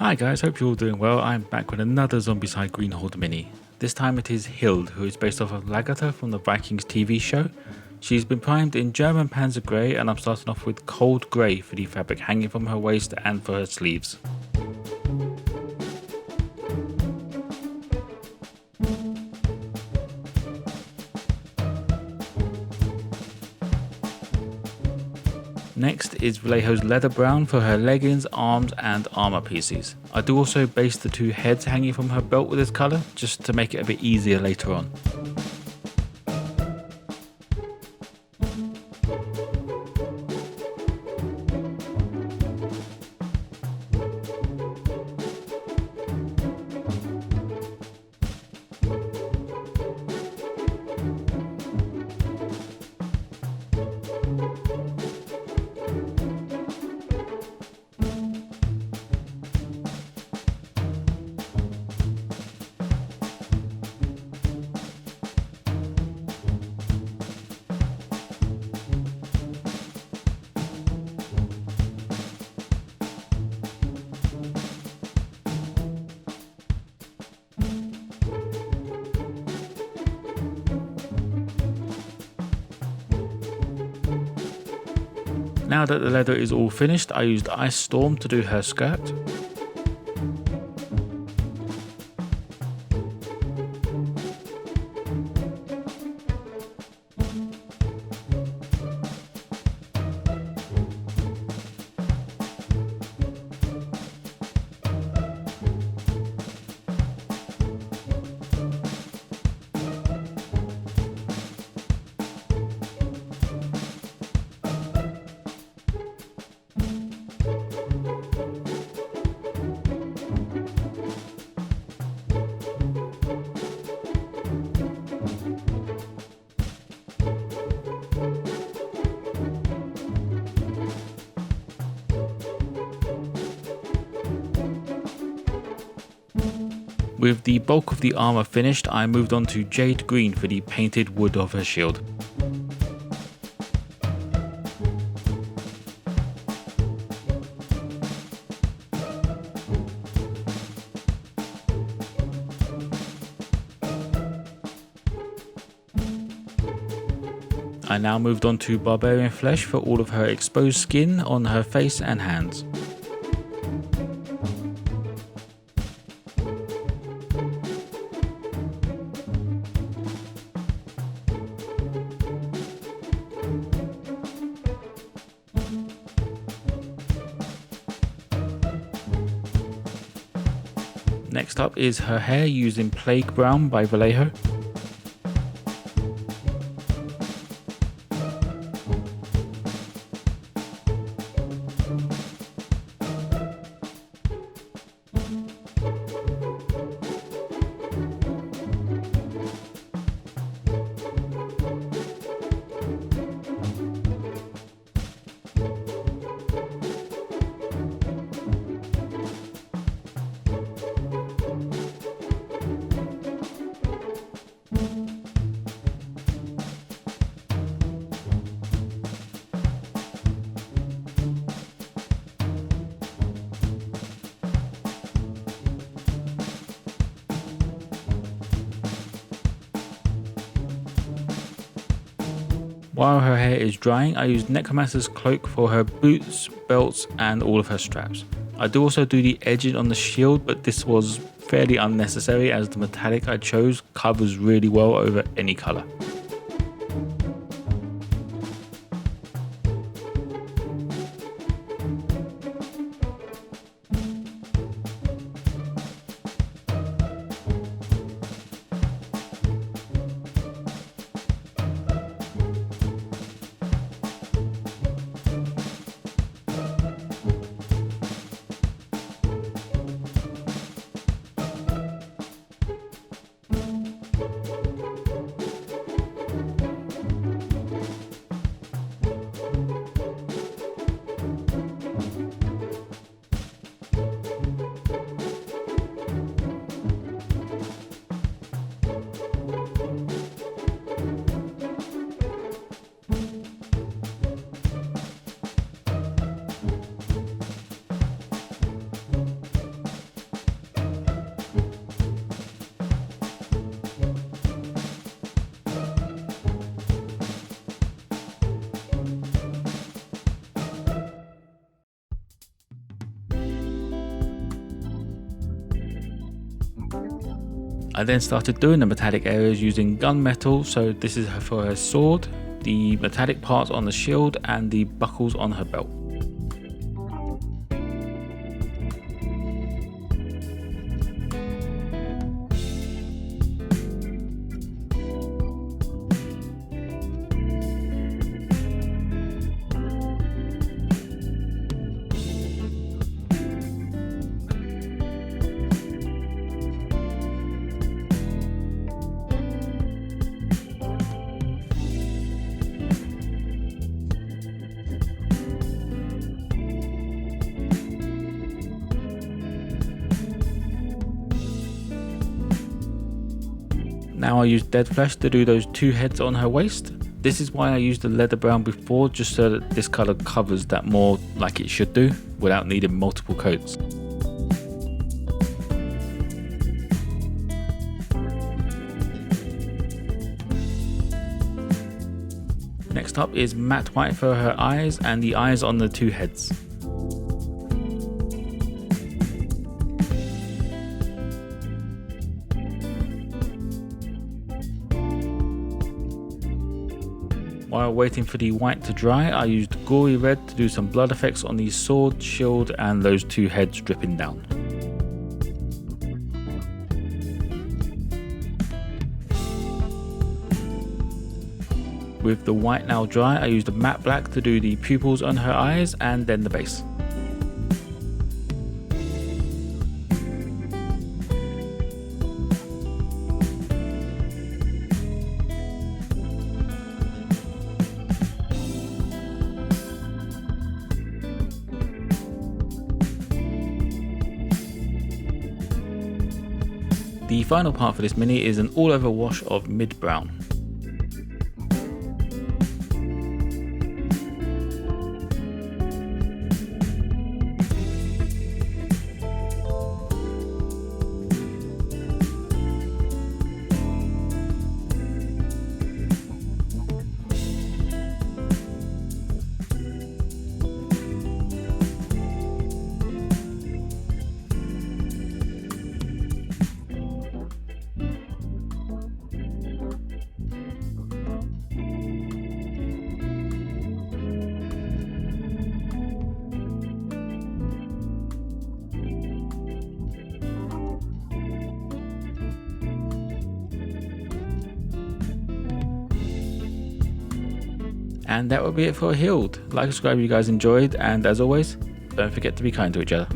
Hi guys, hope you're all doing well. I'm back with another Zombicide Green Horde mini. This time it is Hyld, who is based off of Lagertha from the Vikings TV show. She's been primed in German Panzer Grey, and I'm starting off with Cold Grey for the fabric hanging from her waist and for her sleeves. Next is Vallejo's Leather Brown for her leggings, arms and armour pieces. I do also base the two heads hanging from her belt with this colour, just to make it a bit easier later on. Now that the leather is all finished, I used Ice Storm to do her skirt. With the bulk of the armour finished, I moved on to Jade Green for the painted wood of her shield. I now moved on to Barbarian Flesh for all of her exposed skin on her face and hands. Next up is her hair using Plague Brown by Vallejo. While her hair is drying, I used Necromancer's Cloak for her boots, belts and all of her straps. I do also do the edging on the shield, but this was fairly unnecessary as the metallic I chose covers really well over any colour. I then started doing the metallic areas using gunmetal, so this is for her sword, the metallic parts on the shield and the buckles on her belt. Now I use dead flesh to do those two heads on her waist. This is why I used the leather brown before, just so that this colour covers that more like it should do, without needing multiple coats. Next up is matte white for her eyes and the eyes on the two heads. While waiting for the white to dry, I used gory red to do some blood effects on the sword, shield and those two heads dripping down. With the white now dry, I used a matte black to do the pupils on her eyes and then the base. The final part for this mini is an all over wash of mid brown. And that will be it for Hyld. Like and subscribe if you guys enjoyed, and as always, don't forget to be kind to each other.